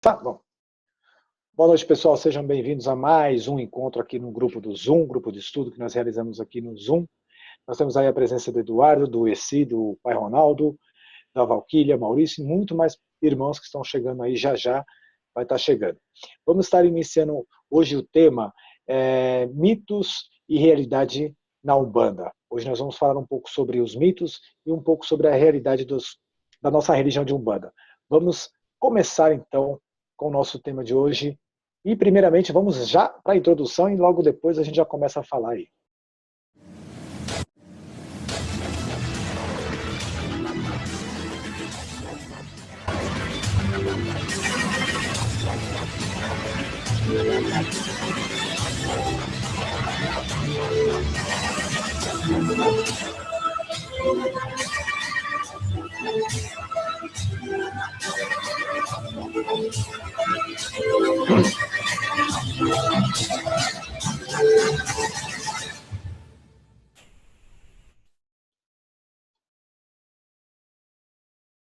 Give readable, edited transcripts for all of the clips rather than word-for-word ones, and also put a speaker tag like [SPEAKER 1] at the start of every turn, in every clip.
[SPEAKER 1] Tá bom. Boa noite, pessoal. Sejam bem-vindos a mais um encontro aqui no grupo do Zoom, grupo de estudo que nós realizamos aqui no Zoom. Nós temos aí a presença do Eduardo, do Essi, do Pai Ronaldo, da Valquíria, Maurício e muito mais irmãos que estão chegando aí já vai estar chegando. Vamos estar iniciando hoje o tema mitos e realidade na Umbanda. Hoje nós vamos falar um pouco sobre os mitos e um pouco sobre a realidade da nossa religião de Umbanda. Vamos começar então com o nosso tema de hoje. E primeiramente vamos já para a introdução e logo depois a gente já começa a falar aí.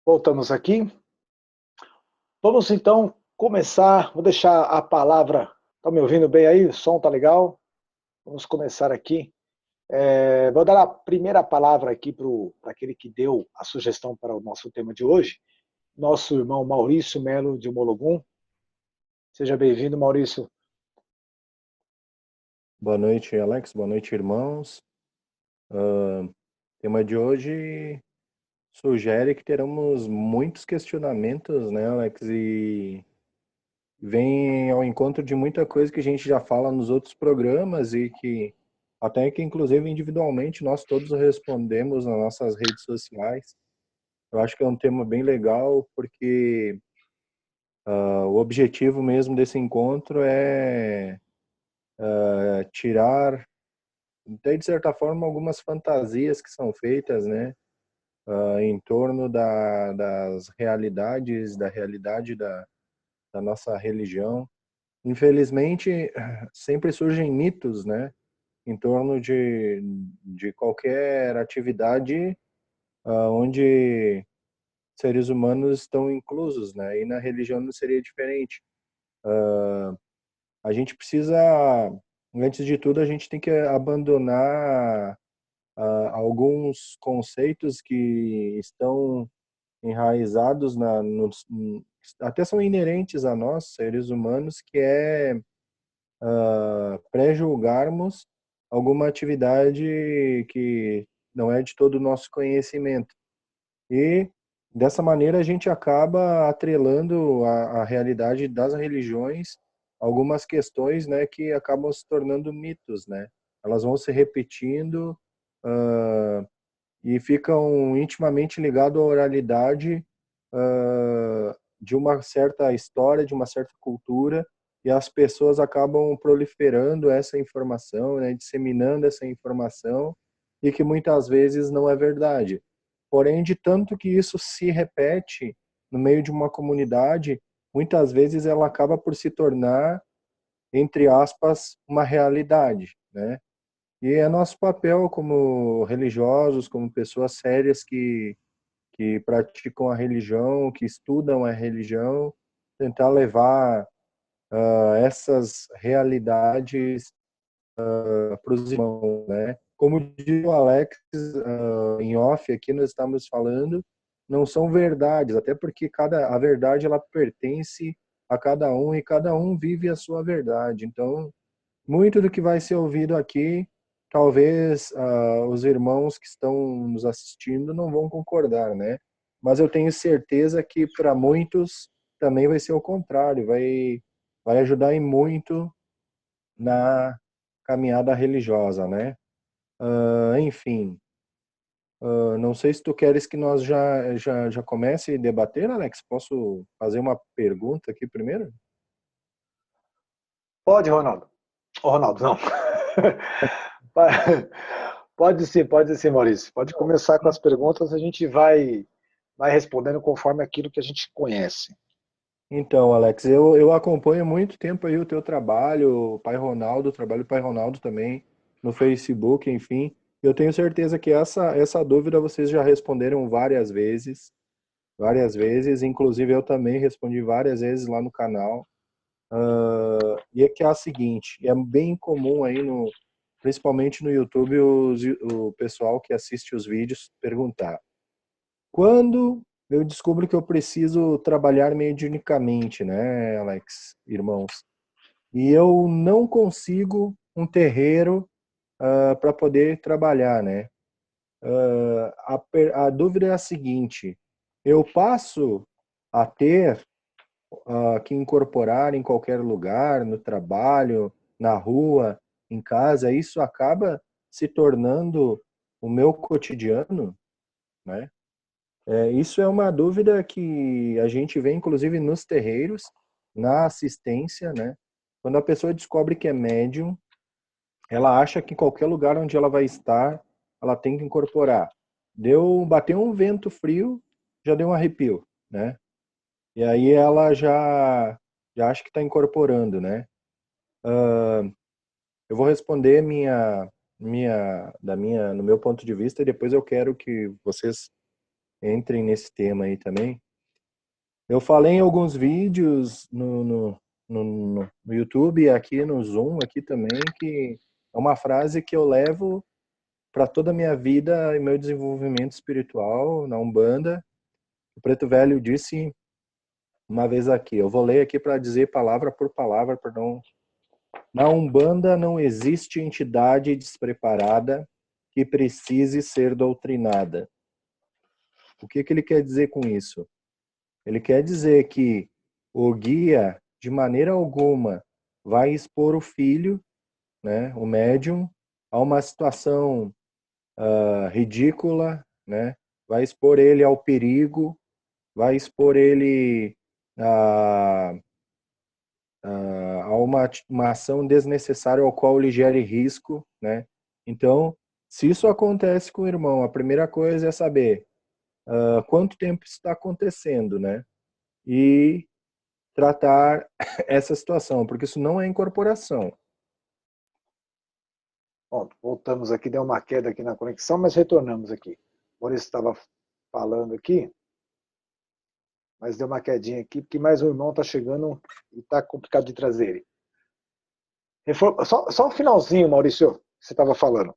[SPEAKER 1] Voltamos aqui. Vamos então começar. Vou deixar a palavra. Estão me ouvindo bem aí? O som tá legal? Vamos começar aqui. Vou dar a primeira palavra aqui para aquele que deu a sugestão para o nosso tema de hoje, nosso irmão Maurício Melo de Mologum. Seja bem-vindo, Maurício.
[SPEAKER 2] Boa noite, Alex. Boa noite, irmãos. O tema de hoje sugere que teremos muitos questionamentos, né, Alex? E vem ao encontro de muita coisa que a gente já fala nos outros programas e que até que, inclusive, individualmente, nós todos respondemos nas nossas redes sociais. Eu acho que é um tema bem legal porque o objetivo mesmo desse encontro é tirar, até de certa forma, algumas fantasias que são feitas, né, em torno das realidades, da realidade da nossa religião. Infelizmente, sempre surgem mitos, né, em torno de qualquer atividade onde seres humanos estão inclusos, né, e na religião não seria diferente. A gente precisa, antes de tudo, a gente tem que abandonar alguns conceitos que estão enraizados até são inerentes a nós, seres humanos, que é pré-julgarmos alguma atividade que não é de todo o nosso conhecimento. E dessa maneira a gente acaba atrelando a realidade das religiões algumas questões, né, que acabam se tornando mitos, né? Elas vão se repetindo e ficam intimamente ligados à oralidade de uma certa história, de uma certa cultura, e as pessoas acabam proliferando essa informação, né, disseminando essa informação, e que muitas vezes não é verdade. Porém, de tanto que isso se repete no meio de uma comunidade, muitas vezes ela acaba por se tornar, entre aspas, uma realidade, né? E é nosso papel como religiosos, como pessoas sérias que praticam a religião, que estudam a religião, tentar levar essas realidades para os irmãos, né? Como diz o Alex em off aqui, nós estamos falando, não são verdades, até porque a verdade ela pertence a cada um e cada um vive a sua verdade. Então, muito do que vai ser ouvido aqui, talvez os irmãos que estão nos assistindo não vão concordar, né? Mas eu tenho certeza que para muitos também vai ser o contrário, vai ajudar em muito na caminhada religiosa, né? Enfim, não sei se tu queres que nós já comece a debater, Alex. Posso fazer uma pergunta aqui primeiro?
[SPEAKER 1] Pode, Ronaldo. Ô, Ronaldo, não. Pode sim, Maurício. Pode começar com as perguntas, a gente vai respondendo conforme aquilo que a gente conhece.
[SPEAKER 2] Então, Alex, eu acompanho há muito tempo aí o teu trabalho, o Pai Ronaldo, o trabalho do Pai Ronaldo também, no Facebook, enfim. Eu tenho certeza que essa dúvida vocês já responderam várias vezes. várias vezes, inclusive eu também respondi várias vezes lá no canal. E é que é a seguinte, é bem comum aí, principalmente no YouTube, o pessoal que assiste os vídeos perguntar: quando eu descubro que eu preciso trabalhar mediunicamente, né, Alex, irmãos, e eu não consigo um terreiro para poder trabalhar, né? A dúvida é a seguinte: eu passo a ter que incorporar em qualquer lugar, no trabalho, na rua, em casa, isso acaba se tornando o meu cotidiano, né? Isso é uma dúvida que a gente vê, inclusive, nos terreiros, na assistência, né? Quando a pessoa descobre que é médium, ela acha que em qualquer lugar onde ela vai estar, ela tem que incorporar. Bateu um vento frio, já deu um arrepio, né? E aí ela já acha que está incorporando, né? Eu vou responder no meu ponto de vista, e depois eu quero que vocês entrem nesse tema aí também. Eu falei em alguns vídeos no YouTube e aqui no Zoom aqui também, que é uma frase que eu levo para toda a minha vida e meu desenvolvimento espiritual na Umbanda. O Preto Velho disse uma vez aqui, eu vou ler aqui para dizer palavra por palavra, para não... Na Umbanda não existe entidade despreparada que precise ser doutrinada. O que ele quer dizer com isso? Ele quer dizer que o guia, de maneira alguma, vai expor o filho, né, o médium, a uma situação ridícula, né? Vai expor ele ao perigo, vai expor ele a, a uma ação desnecessária ao qual lhe gere risco, né? Então, se isso acontece com o irmão, a primeira coisa é saber quanto tempo isso está acontecendo, né? E tratar essa situação, porque isso não é incorporação.
[SPEAKER 1] Bom, voltamos aqui, deu uma queda aqui na conexão, mas retornamos aqui. O Maurício estava falando aqui, mas deu uma quedinha aqui, porque mais um irmão está chegando e está complicado de trazer ele. Só o finalzinho, Maurício, que você estava falando.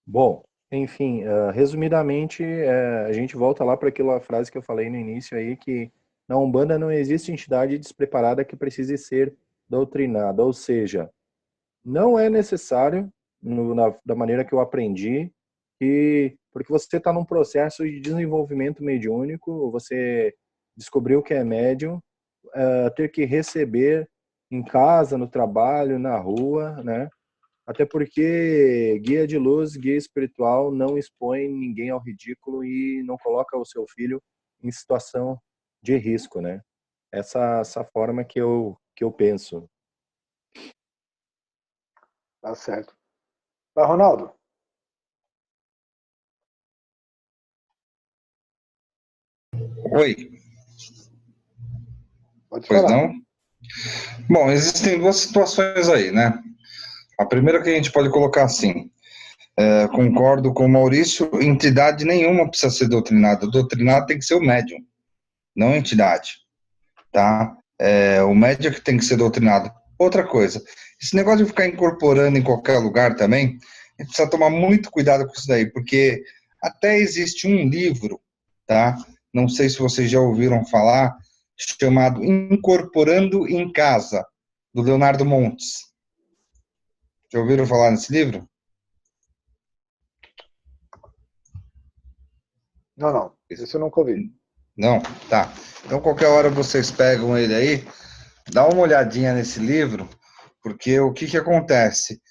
[SPEAKER 2] Bom, enfim, resumidamente, a gente volta lá para aquela frase que eu falei no início aí, que na Umbanda não existe entidade despreparada que precise ser doutrinada, ou seja, não é necessário, da maneira que eu aprendi, porque você está num processo de desenvolvimento mediúnico, você descobriu que é médium, ter que receber em casa, no trabalho, na rua, né? Até porque guia de luz, guia espiritual não expõe ninguém ao ridículo e não coloca o seu filho em situação de risco, né? Essa forma que eu penso.
[SPEAKER 1] Tá certo. Vai, Ronaldo.
[SPEAKER 3] Oi.
[SPEAKER 1] Pode
[SPEAKER 3] Pois
[SPEAKER 1] falar.
[SPEAKER 3] não? Bom, existem duas situações aí, né? A primeira que a gente pode colocar assim, concordo com o Maurício, entidade nenhuma precisa ser doutrinada. Doutrinado tem que ser o médium, não a entidade, tá? O médium é que tem que ser doutrinado. Outra coisa, esse negócio de ficar incorporando em qualquer lugar também, a gente precisa tomar muito cuidado com isso daí, porque até existe um livro, tá? Não sei se vocês já ouviram falar, chamado Incorporando em Casa, do Leonardo Montes. Já ouviram falar nesse livro?
[SPEAKER 1] Não. Isso eu nunca ouvi.
[SPEAKER 3] Não? Tá. Então, qualquer hora vocês pegam ele aí, dá uma olhadinha nesse livro, porque o que acontece?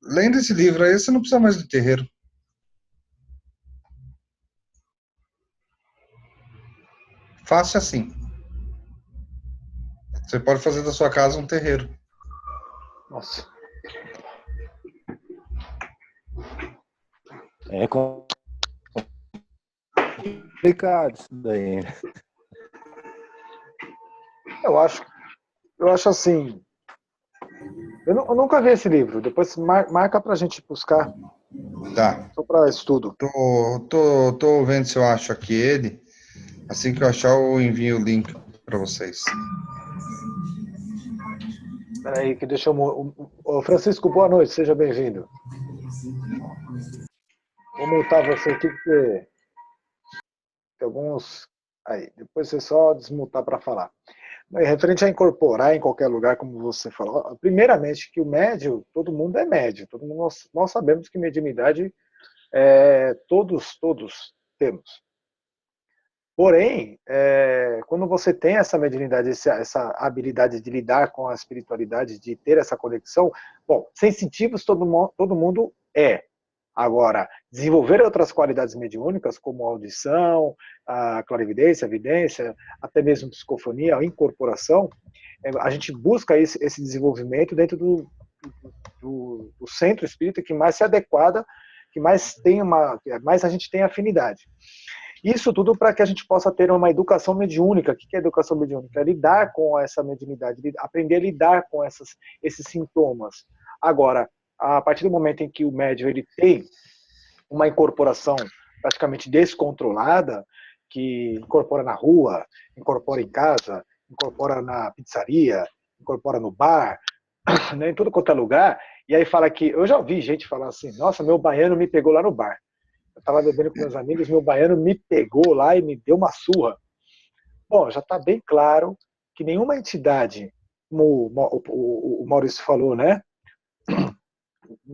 [SPEAKER 3] Lendo esse livro aí, você não precisa mais do terreiro. Fácil assim. Você pode fazer da sua casa um terreiro.
[SPEAKER 1] Nossa.
[SPEAKER 2] É complicado isso daí.
[SPEAKER 1] Eu acho assim. Eu nunca vi esse livro. Depois marca pra gente buscar.
[SPEAKER 3] Tá.
[SPEAKER 1] Só para estudo.
[SPEAKER 3] Tô vendo se eu acho aqui ele. Assim que eu achar, eu envio o link para vocês.
[SPEAKER 1] Espera aí, que deixa eu... Ô, Francisco, boa noite, seja bem-vindo. Vou multar você aqui, porque tem alguns... Aí, depois você só desmutar para falar. Referente a incorporar em qualquer lugar, como você falou, primeiramente que o médio, todo mundo é médio, todo mundo, nós sabemos que mediunidade todos temos. Porém, quando você tem essa mediunidade, essa habilidade de lidar com a espiritualidade, de ter essa conexão, bom, sensitivos todo mundo é. Agora, desenvolver outras qualidades mediúnicas, como a audição, a clarividência, a vidência, até mesmo psicofonia, a incorporação, a gente busca esse desenvolvimento dentro do centro espírita que mais se adequada, que mais mais a gente tem afinidade. Isso tudo para que a gente possa ter uma educação mediúnica. O que é educação mediúnica? É lidar com essa mediunidade, aprender a lidar com esses sintomas. Agora, a partir do momento em que o médium ele tem uma incorporação praticamente descontrolada, que incorpora na rua, incorpora em casa, incorpora na pizzaria, incorpora no bar, né, em tudo quanto é lugar, e aí fala que... Eu já ouvi gente falar assim, nossa, meu baiano me pegou lá no bar. Eu estava bebendo com meus amigos, meu baiano me pegou lá e me deu uma surra. Bom, já está bem claro que nenhuma entidade, como o Maurício falou, né?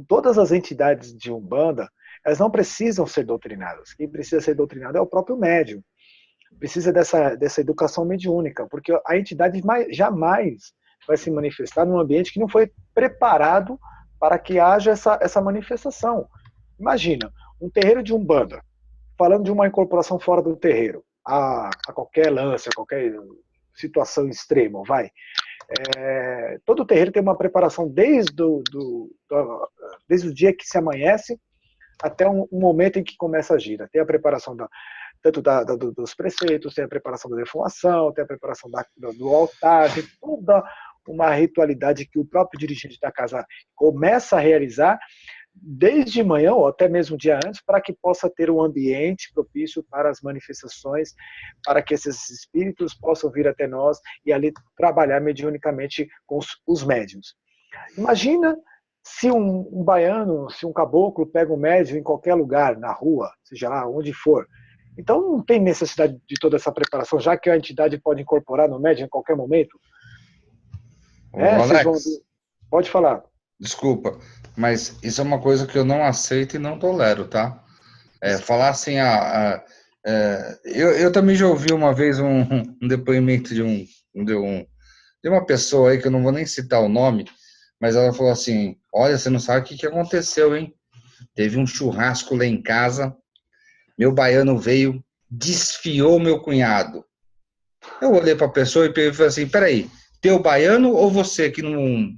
[SPEAKER 1] Todas as entidades de Umbanda, elas não precisam ser doutrinadas. Quem precisa ser doutrinado é o próprio médium. Precisa dessa educação mediúnica, porque a entidade jamais vai se manifestar num ambiente que não foi preparado para que haja essa manifestação. Imagina, um terreiro de Umbanda, falando de uma incorporação fora do terreiro, a qualquer lance, a qualquer situação extrema, vai. Todo terreiro tem uma preparação desde o dia que se amanhece até um momento em que começa a gira. Tem a preparação tanto dos preceitos, tem a preparação da defumação, tem a preparação do altar, tem toda uma ritualidade que o próprio dirigente da casa começa a realizar desde manhã ou até mesmo um dia antes, para que possa ter um ambiente propício para as manifestações, para que esses espíritos possam vir até nós e ali trabalhar mediunicamente com os médiuns. Imagina se um baiano, se um caboclo pega um médium em qualquer lugar, na rua, seja lá onde for. Então não tem necessidade de toda essa preparação, já que a entidade pode incorporar no médium em qualquer momento.
[SPEAKER 3] Alex,
[SPEAKER 1] pode falar.
[SPEAKER 3] Desculpa, mas isso é uma coisa que eu não aceito e não tolero, tá? Falar assim, eu também já ouvi uma vez um depoimento de uma pessoa aí, que eu não vou nem citar o nome, mas ela falou assim, olha, você não sabe o que aconteceu, hein? Teve um churrasco lá em casa, meu baiano veio, desfiou meu cunhado. Eu olhei para a pessoa e falei assim, peraí, teu baiano ou você que não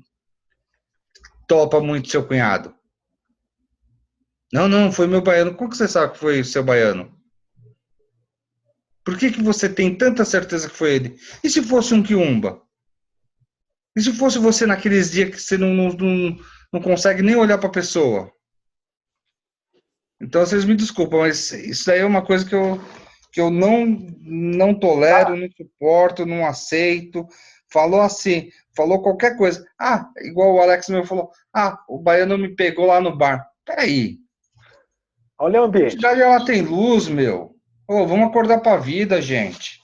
[SPEAKER 3] topa muito seu cunhado? Não, foi meu baiano. Como que você sabe que foi seu baiano? Por que você tem tanta certeza que foi ele? E se fosse um quiumba? E se fosse você naqueles dias que você não consegue nem olhar para a pessoa? Então, vocês me desculpam, mas isso daí é uma coisa que eu não tolero, não suporto, não aceito. Falou assim, falou qualquer coisa. Igual o Alex meu falou, o baiano me pegou lá no bar. Peraí.
[SPEAKER 1] Olha o ambiente.
[SPEAKER 3] A cidade, ela tem luz, meu. Vamos acordar para a vida, gente.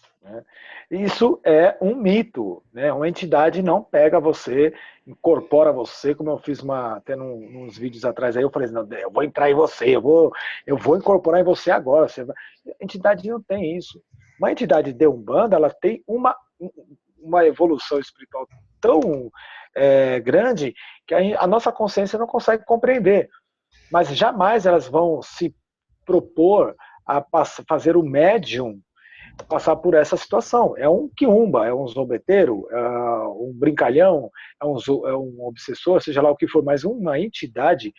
[SPEAKER 1] Isso é um mito, né? Uma entidade não pega você, incorpora você, como eu fiz até nos vídeos atrás aí, eu falei, não, eu vou entrar em você, eu vou incorporar em você agora. A entidade não tem isso. Uma entidade de Umbanda, ela tem uma evolução espiritual tão grande que a nossa consciência não consegue compreender. Mas jamais elas vão se propor a fazer o médium passar por essa situação. É um quiumba, é um zombeteiro, é um brincalhão, é um obsessor, seja lá o que for, mas uma entidade,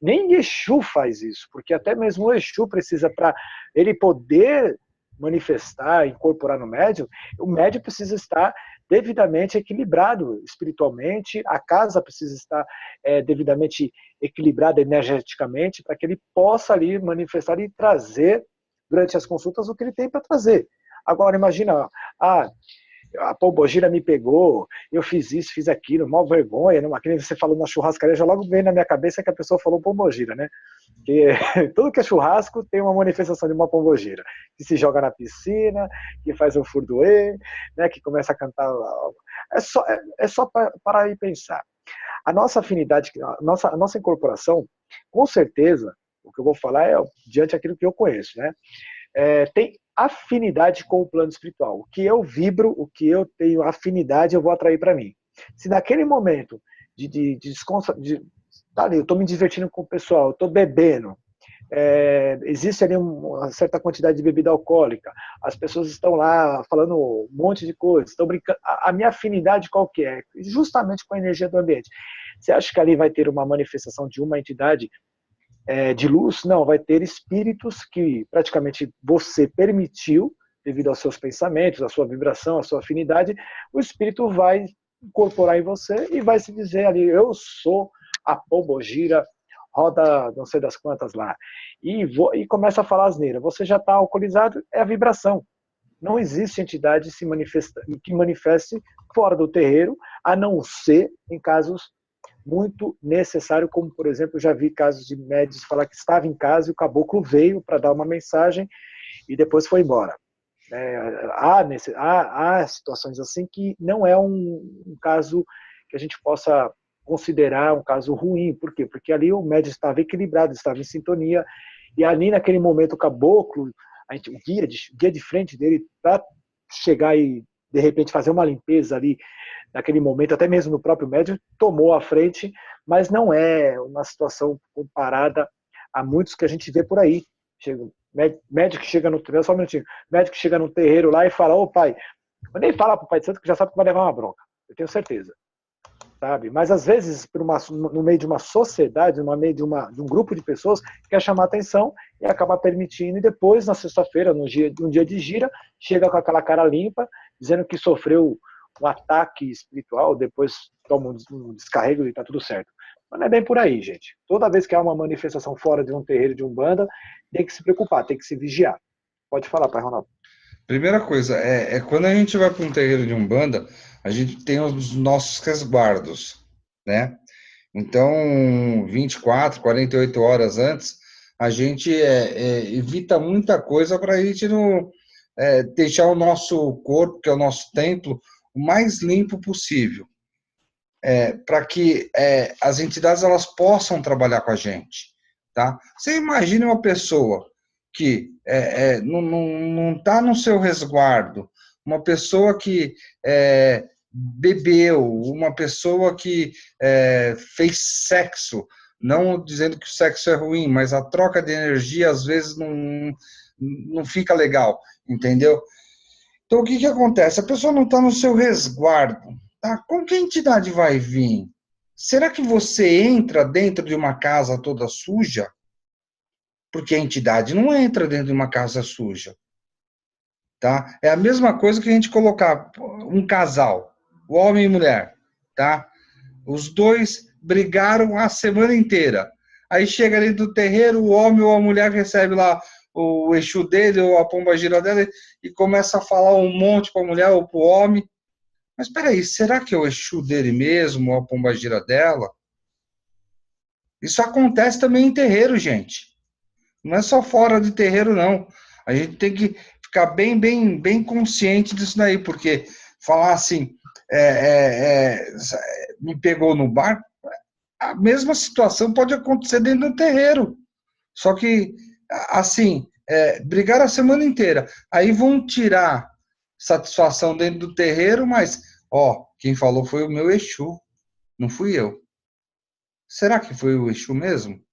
[SPEAKER 1] nem Exu faz isso, porque até mesmo o Exu precisa, para ele poder manifestar, incorporar no médium, o médium precisa estar devidamente equilibrado espiritualmente, a casa precisa estar devidamente equilibrada energeticamente, para que ele possa ali manifestar e trazer durante as consultas o que ele tem para trazer. Agora, imagina, a pombogira me pegou, eu fiz isso, fiz aquilo, mal vergonha, numa, que nem você falou na churrascaria, já logo veio na minha cabeça que a pessoa falou pombogira, né? Porque tudo que é churrasco tem uma manifestação de uma pombogira, que se joga na piscina, que faz um furdoê, né, que começa a cantar. É só parar e pensar. A nossa afinidade, a nossa incorporação, com certeza, o que eu vou falar é diante daquilo que eu conheço, né? Tem afinidade com o plano espiritual. O que eu vibro, o que eu tenho afinidade, eu vou atrair para mim. Se naquele momento eu estou me divertindo com o pessoal, eu estou bebendo, existe ali uma certa quantidade de bebida alcoólica, as pessoas estão lá falando um monte de coisas, estão brincando, a minha afinidade qual que é? Justamente com a energia do ambiente. Você acha que ali vai ter uma manifestação de uma entidade de luz? Não, vai ter espíritos que praticamente você permitiu, devido aos seus pensamentos, à sua vibração, à sua afinidade, o espírito vai incorporar em você e vai se dizer ali, eu sou a pombogira, roda não sei das quantas lá, e começa a falar asneira. Você já está alcoolizado, é a vibração. Não existe entidade que manifeste fora do terreiro, a não ser em casos muito necessário, como, por exemplo, eu já vi casos de médios falar que estava em casa e o caboclo veio para dar uma mensagem e depois foi embora. Há situações assim que não é um caso que a gente possa considerar um caso ruim. Por quê? Porque ali o médium estava equilibrado, estava em sintonia, e ali naquele momento o caboclo, o guia de frente dele, para chegar e de repente fazer uma limpeza ali, naquele momento, até mesmo no próprio médium, tomou a frente, mas não é uma situação comparada a muitos que a gente vê por aí. Médico que chega no só um minutinho, médico que chega no terreiro lá e fala, ô pai, nem fala pro pai de santo que já sabe que vai levar uma bronca, eu tenho certeza. Sabe? Mas às vezes, no meio de uma sociedade, no meio de um grupo de pessoas, quer chamar atenção e acaba permitindo, e depois, na sexta-feira, num dia de gira, chega com aquela cara limpa, dizendo que sofreu um ataque espiritual, depois toma um descarrego e está tudo certo. Mas não é bem por aí, gente. Toda vez que há uma manifestação fora de um terreiro, de Umbanda, tem que se preocupar, tem que se vigiar. Pode falar, pai Ronaldo.
[SPEAKER 3] Primeira coisa, quando a gente vai para um terreiro de Umbanda, a gente tem os nossos resguardos, né? Então, 24, 48 horas antes, a gente evita muita coisa para a gente não deixar o nosso corpo, que é o nosso templo, o mais limpo possível, para que as entidades elas possam trabalhar com a gente, tá? Você imagina uma pessoa que não está no seu resguardo, uma pessoa que bebeu, uma pessoa que fez sexo, não dizendo que o sexo é ruim, mas a troca de energia às vezes não fica legal, entendeu? Então, o que acontece? A pessoa não está no seu resguardo. Tá? Como que a entidade vai vir? Será que você entra dentro de uma casa toda suja? Porque a entidade não entra dentro de uma casa suja. Tá? É a mesma coisa que a gente colocar um casal, o homem e mulher. Tá? Os dois brigaram a semana inteira. Aí chega ali do terreiro, o homem ou a mulher recebe lá o Exu dele ou a pombagira dela e começa a falar um monte para a mulher ou para o homem. Mas espera aí, será que é o Exu dele mesmo ou a pombagira dela? Isso acontece também em terreiro, gente. Não é só fora de terreiro, não. A gente tem que ficar bem consciente disso daí, porque falar assim, me pegou no bar, a mesma situação pode acontecer dentro do terreiro. Só que, assim, brigaram a semana inteira. Aí vão tirar satisfação dentro do terreiro, mas, quem falou foi o meu Exu, não fui eu. Será que foi o Exu mesmo?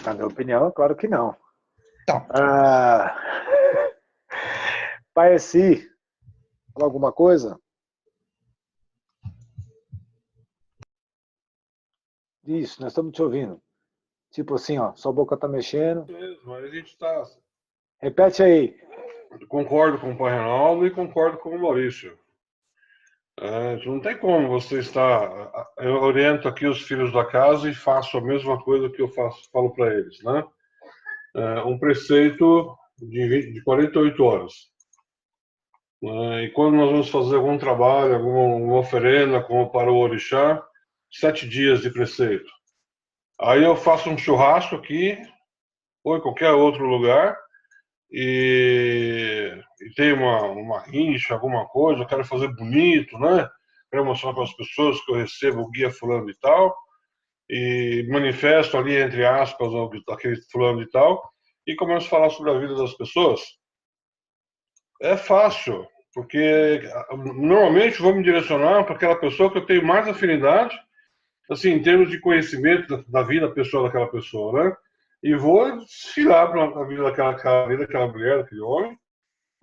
[SPEAKER 1] Na minha opinião, claro que não.
[SPEAKER 3] Então.
[SPEAKER 1] Pai, fala alguma coisa? Isso, nós estamos te ouvindo. Tipo assim, sua boca tá mexendo.
[SPEAKER 4] Mas a gente está.
[SPEAKER 1] Repete aí.
[SPEAKER 4] Concordo com o pai Ronaldo e concordo com o Maurício. Não tem como você estar. Eu oriento aqui os filhos da casa e faço a mesma coisa que eu falo para eles, né? Um preceito de 48 horas. E quando nós vamos fazer algum trabalho, alguma oferenda, como para o orixá, 7 dias de preceito. Aí eu faço um churrasco aqui, ou em qualquer outro lugar, e tem uma rincha, alguma coisa, eu quero fazer bonito, né? Quero mostrar para as pessoas que eu recebo o guia fulano e tal, e manifesto ali, entre aspas, aquele fulano e tal, e começo a falar sobre a vida das pessoas. É fácil, porque normalmente vou me direcionar para aquela pessoa que eu tenho mais afinidade, assim, em termos de conhecimento da vida pessoal daquela pessoa, né? E vou desfilar para a vida daquela mulher, daquele homem,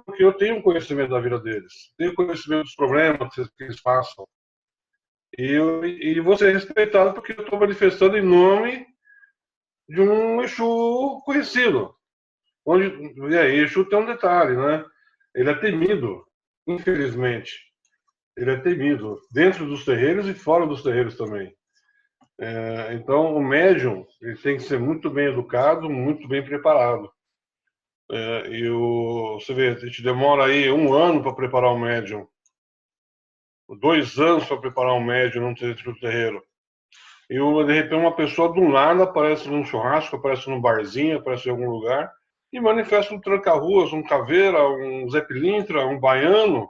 [SPEAKER 4] porque eu tenho conhecimento da vida deles, tenho conhecimento dos problemas que eles passam. E vou ser respeitado porque eu estou manifestando em nome de um Exu conhecido. E aí, Exu tem um detalhe, né? Ele é temido, infelizmente. Ele é temido, dentro dos terreiros e fora dos terreiros também. Então, o médium ele tem que ser muito bem educado, muito bem preparado. Você vê, a gente demora aí 1 ano para preparar um médium, 2 anos para preparar um médium num terreiro. E de repente uma pessoa do nada aparece num churrasco, aparece num barzinho, aparece em algum lugar e manifesta um tranca-ruas, um caveira, um Zé Pilintra, um baiano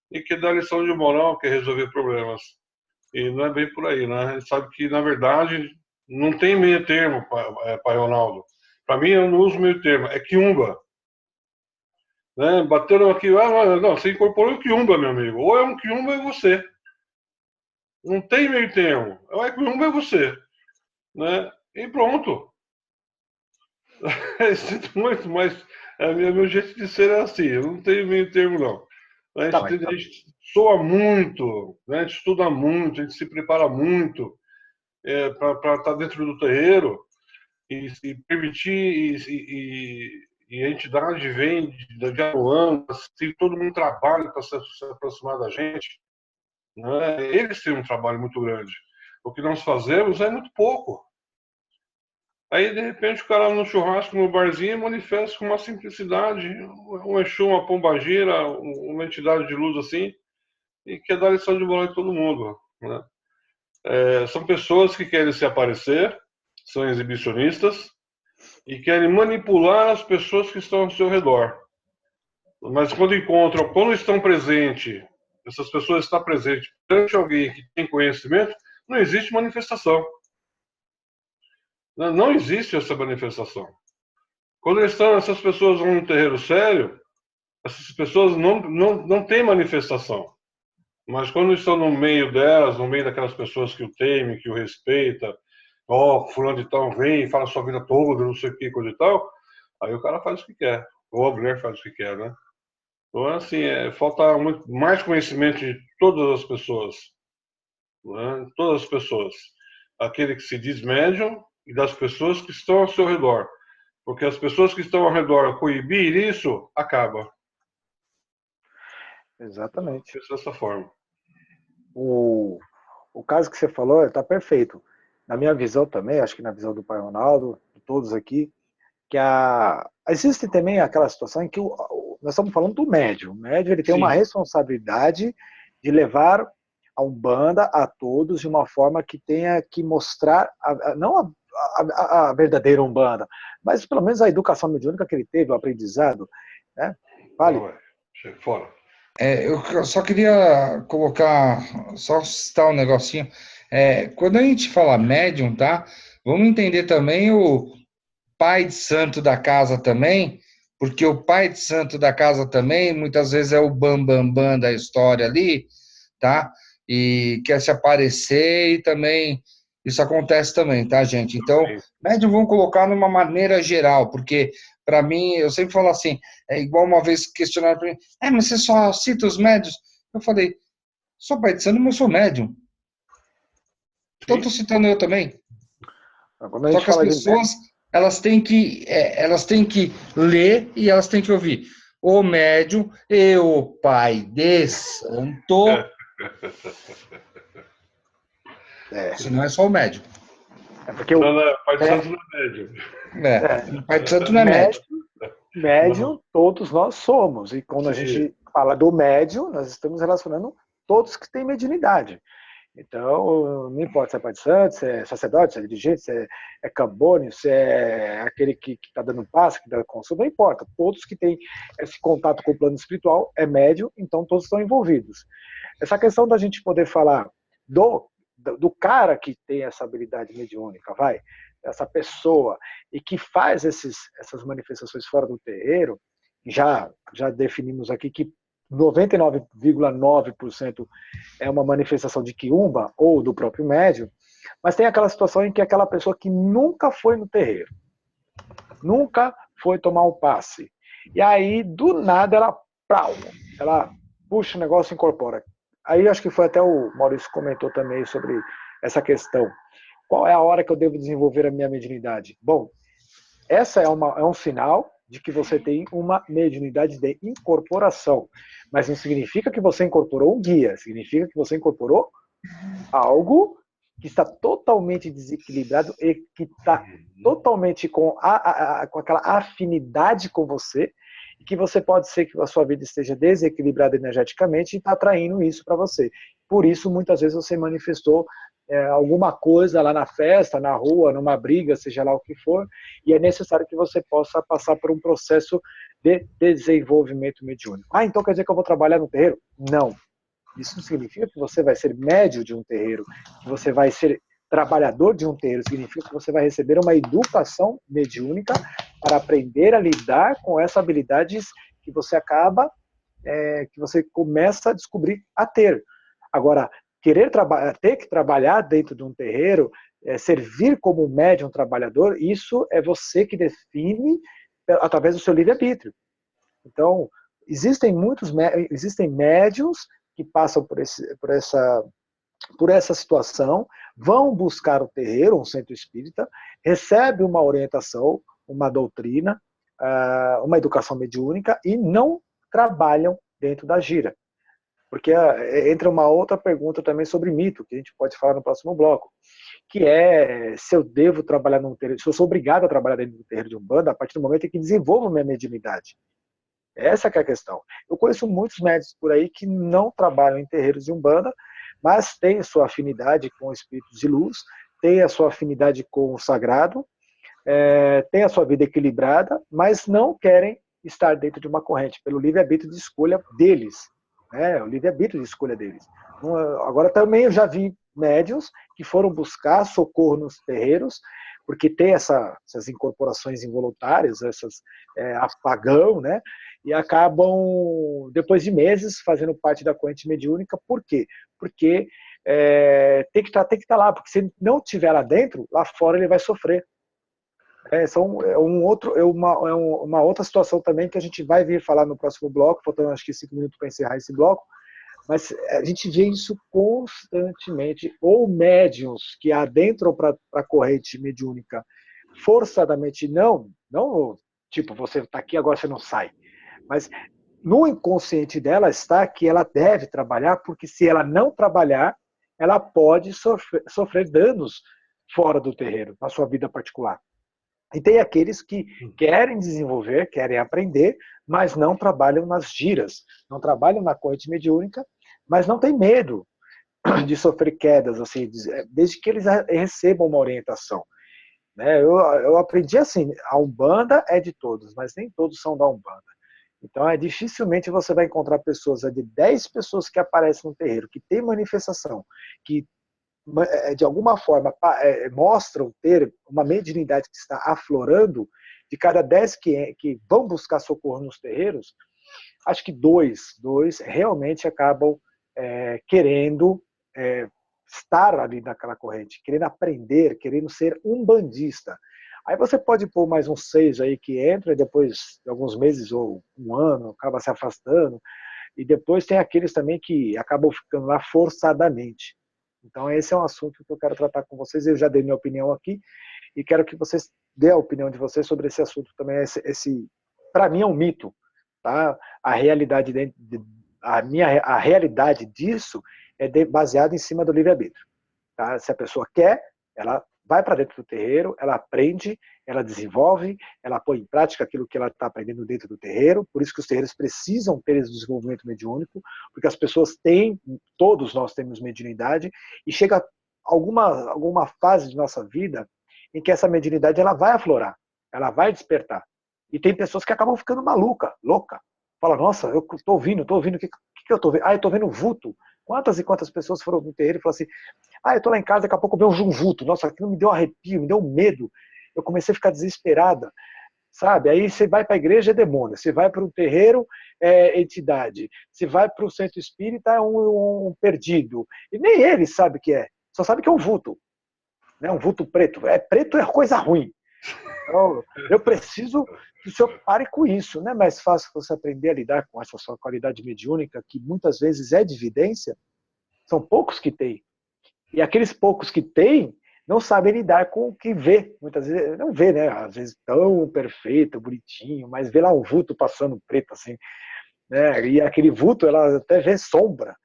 [SPEAKER 4] e que dá lição de moral, quer resolver problemas. E não é bem por aí, né? A gente sabe que, na verdade, não tem meio termo, pai Ronaldo. Para mim, eu não uso meio termo, é quiumba. Né? Bateram aqui, não, você incorporou o quiumba, meu amigo. Ou é um quiumba ou é você. Não tem meio termo. Ou é quiumba ou é você. Né? E pronto. Sinto muito, mas meu jeito de ser é assim. Eu não tenho meio termo, não. A gente soa muito, né? A gente estuda muito, a gente se prepara muito para estar dentro do terreiro e permitir e a entidade vem de Aruanda, tem todo mundo trabalho para se aproximar da gente, né? Eles têm um trabalho muito grande. O que nós fazemos é muito pouco. Aí, de repente, o cara no churrasco, no barzinho, manifesta com uma simplicidade, um Exu, uma pombagira, uma entidade de luz assim, e quer dar lição de moral em todo mundo, né? São pessoas que querem se aparecer, são exibicionistas, e querem manipular as pessoas que estão ao seu redor. Mas quando estão presentes, essas pessoas estão presentes perante alguém que tem conhecimento, não existe manifestação. Não existe essa manifestação. Quando essas pessoas vão num terreiro sério, essas pessoas não têm manifestação. Mas quando estão no meio delas, no meio daquelas pessoas que o temem, que o respeita, fulano de tal vem e fala a sua vida toda, não sei o que, coisa e tal, aí o cara faz o que quer. Ou a mulher faz o que quer, né? Então, assim, falta muito mais conhecimento de todas as pessoas. Né? Todas as pessoas. Aquele que se diz médium e das pessoas que estão ao seu redor. Porque as pessoas que estão ao redor coibir isso, acaba.
[SPEAKER 1] Exatamente.
[SPEAKER 4] Dessa forma.
[SPEAKER 1] O caso que você falou está perfeito. Na minha visão também, acho que na visão do pai Ronaldo, de todos aqui, que existe também aquela situação em que nós estamos falando do médium. O médium ele tem uma responsabilidade de levar a Umbanda a todos de uma forma que tenha que mostrar, não a verdadeira Umbanda, mas pelo menos a educação mediúnica que ele teve, o aprendizado. Né? Vale.
[SPEAKER 4] Fora.
[SPEAKER 3] Eu só queria colocar, só citar um negocinho. Quando a gente fala médium, tá? Vamos entender também o pai de santo da casa também, porque o pai de santo da casa também, muitas vezes é o bam da história ali, tá? E quer se aparecer e também, isso acontece também, tá, gente? Então, médium vamos colocar numa maneira geral, porque, para mim, eu sempre falo assim, é igual uma vez questionaram para mim, mas você só cita os médios? Eu falei, sou pai de santo, mas eu sou médium. Então, estou citando eu também. Só que as pessoas, elas têm que ler e elas têm que ouvir. O médium e o pai de santo. Se não é só o médium.
[SPEAKER 1] Porque o
[SPEAKER 4] pai de santo não é médium.
[SPEAKER 3] O pai de santo não é médium.
[SPEAKER 1] médium, todos nós somos. E quando a gente fala do médium, nós estamos relacionando todos que têm mediunidade. Então, não importa se é pai de santo, se é sacerdote, se é dirigente, se é cambônio, se é aquele que está dando passe, que dá consulta, não importa. Todos que têm esse contato com o plano espiritual é médium, então todos estão envolvidos. Essa questão da gente poder falar do cara que tem essa habilidade mediúnica, essa pessoa, e que faz essas manifestações fora do terreiro, já definimos aqui que 99,9% é uma manifestação de quiumba ou do próprio médium, mas tem aquela situação em que aquela pessoa que nunca foi no terreiro, nunca foi tomar um passe, e aí do nada ela puxa o negócio e incorpora. Aí acho que foi até o Maurício comentou também sobre essa questão. Qual é a hora que eu devo desenvolver a minha mediunidade? Bom, essa é um sinal de que você tem uma mediunidade de incorporação. Mas não significa que você incorporou um guia, significa que você incorporou algo que está totalmente desequilibrado e que está totalmente com aquela afinidade com você, e que você pode ser que a sua vida esteja desequilibrada energeticamente e está atraindo isso para você. Por isso, muitas vezes você manifestou alguma coisa lá na festa, na rua, numa briga, seja lá o que for, e é necessário que você possa passar por um processo de desenvolvimento mediúnico. Então quer dizer que eu vou trabalhar no terreiro? Não. Isso não significa que você vai ser médio de um terreiro, que você vai ser trabalhador de um terreiro, significa que você vai receber uma educação mediúnica para aprender a lidar com essas habilidades que você que você começa a descobrir a ter. Agora, ter que trabalhar dentro de um terreiro, servir como médium trabalhador, isso é você que define através do seu livre-arbítrio. Então, existem médiums que passam por essa situação, vão buscar o terreiro, um centro espírita, recebe uma orientação, uma doutrina, uma educação mediúnica e não trabalham dentro da gira. Porque entra uma outra pergunta também sobre mito, que a gente pode falar no próximo bloco, que é se eu devo trabalhar num terreiro, se eu sou obrigado a trabalhar dentro do terreiro de Umbanda a partir do momento em que desenvolvo minha mediunidade. Essa que é a questão. Eu conheço muitos médicos por aí que não trabalham em terreiros de Umbanda, mas têm sua afinidade com espíritos de luz, têm a sua afinidade com o sagrado, têm a sua vida equilibrada, mas não querem estar dentro de uma corrente, pelo livre-arbítrio de escolha deles. O livre-arbítrio de escolha deles. Agora também eu já vi médiuns que foram buscar socorro nos terreiros, porque tem essas incorporações involuntárias, essas apagão, né? E acabam, depois de meses, fazendo parte da corrente mediúnica. Por quê? Porque tem que estar lá, porque se não estiver lá dentro, lá fora ele vai sofrer. Uma outra situação também que a gente vai vir falar no próximo bloco, faltando acho que 5 minutos para encerrar esse bloco, mas a gente vê isso constantemente, ou médiums que adentram para a corrente mediúnica forçadamente, não tipo, você está aqui, agora você não sai, mas no inconsciente dela está que ela deve trabalhar, porque se ela não trabalhar, ela pode sofrer danos fora do terreiro, na sua vida particular. E tem aqueles que querem desenvolver, querem aprender, mas não trabalham nas giras, não trabalham na corrente mediúnica, mas não tem medo de sofrer quedas, assim, desde que eles recebam uma orientação. Eu aprendi assim, a Umbanda é de todos, mas nem todos são da Umbanda. Então, dificilmente você vai encontrar pessoas, de 10 pessoas que aparecem no terreiro, que tem manifestação, que de alguma forma mostram ter uma mediunidade que está aflorando, de cada 10 que vão buscar socorro nos terreiros, acho que dois realmente acabam querendo estar ali naquela corrente, querendo aprender, querendo ser umbandista. Aí você pode pôr mais uns 6 aí que entra, e depois de alguns meses ou um ano, acaba se afastando, e depois tem aqueles também que acabam ficando lá forçadamente. Então esse é um assunto que eu quero tratar com vocês, eu já dei minha opinião aqui, e quero que vocês dêem a opinião de vocês sobre esse assunto também. Para mim é um mito, tá? A realidade disso é baseada em cima do livre-arbítrio. Tá? Se a pessoa quer, ela vai para dentro do terreiro, ela aprende, ela desenvolve, ela põe em prática aquilo que ela está aprendendo dentro do terreiro. Por isso que os terreiros precisam ter esse desenvolvimento mediúnico, porque as pessoas têm, todos nós temos mediunidade, e chega alguma fase de nossa vida em que essa mediunidade ela vai aflorar, ela vai despertar. E tem pessoas que acabam ficando louca. Fala, nossa, eu estou ouvindo, o que eu estou vendo? Ah, eu estou vendo vulto. Quantas e quantas pessoas foram no terreiro e falaram assim, eu estou lá em casa, daqui a pouco eu vejo um vulto. Nossa, aquilo me deu um arrepio, me deu um medo. Eu comecei a ficar desesperada, sabe? Aí você vai para a igreja, é demônio. Você vai para um terreiro, é entidade. Você vai para o centro espírita, é um perdido. E nem ele sabe o que é. Só sabe que é um vulto. Né? Um vulto preto. Preto é coisa ruim. Então, eu preciso que o senhor pare com isso. Não é mais fácil você aprender a lidar com essa sua qualidade mediúnica, que muitas vezes é de evidência? São poucos que têm. E aqueles poucos que têm não sabem lidar com o que vê. Muitas vezes, não vê, né? Às vezes tão perfeito, bonitinho, mas vê lá um vulto passando preto assim. Né? E aquele vulto, ela até vê sombra.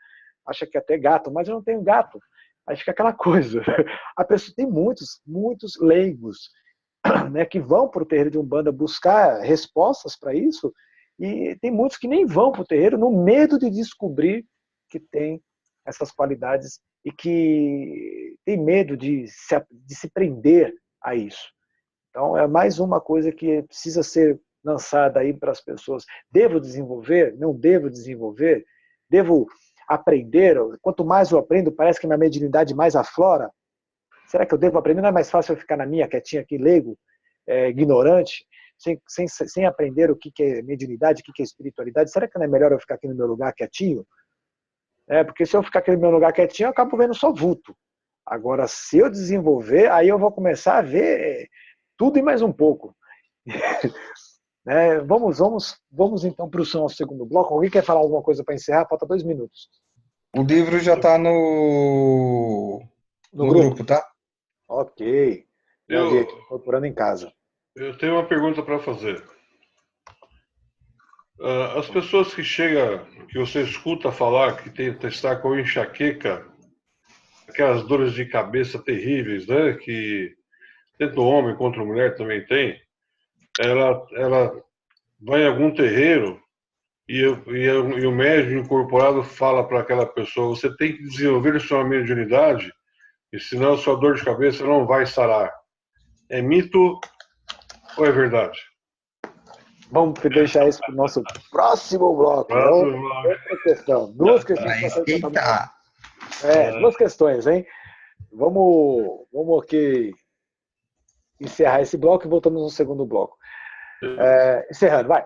[SPEAKER 1] Acha que é até gato, mas eu não tenho gato. Aí fica aquela coisa. A pessoa tem muitos leigos, né, que vão para o terreiro de Umbanda buscar respostas para isso, e tem muitos que nem vão para o terreiro no medo de descobrir que tem essas qualidades e que tem medo de se prender a isso. Então, é mais uma coisa que precisa ser lançada aí para as pessoas. Devo desenvolver? Não devo desenvolver? Devo aprender? Quanto mais eu aprendo, parece que minha mediunidade mais aflora. Será que eu devo aprender? Não é mais fácil eu ficar na minha, quietinha aqui, leigo, ignorante, sem aprender o que é mediunidade, o que é espiritualidade? Será que não é melhor eu ficar aqui no meu lugar quietinho? Porque se eu ficar aqui no meu lugar quietinho, eu acabo vendo só vulto. Agora, se eu desenvolver, aí eu vou começar a ver tudo e mais um pouco. Vamos então para o segundo bloco. Alguém quer falar alguma coisa para encerrar? Falta 2 minutos.
[SPEAKER 3] O livro já está no grupo, tá?
[SPEAKER 1] Ok. Procurando em casa.
[SPEAKER 4] Eu tenho uma pergunta para fazer. As pessoas que chegam, que você escuta falar que está com enxaqueca, aquelas dores de cabeça terríveis, né? Que tanto homem quanto mulher também tem. Ela vai em algum terreiro e o médium incorporado fala para aquela pessoa: você tem que desenvolver sua mediunidade, e senão sua dor de cabeça não vai sarar. É mito ou é verdade?
[SPEAKER 1] Vamos deixar isso para o nosso próximo bloco. Duas questões, hein? Vamos aqui encerrar esse bloco e voltamos no segundo bloco. Encerrando, vai.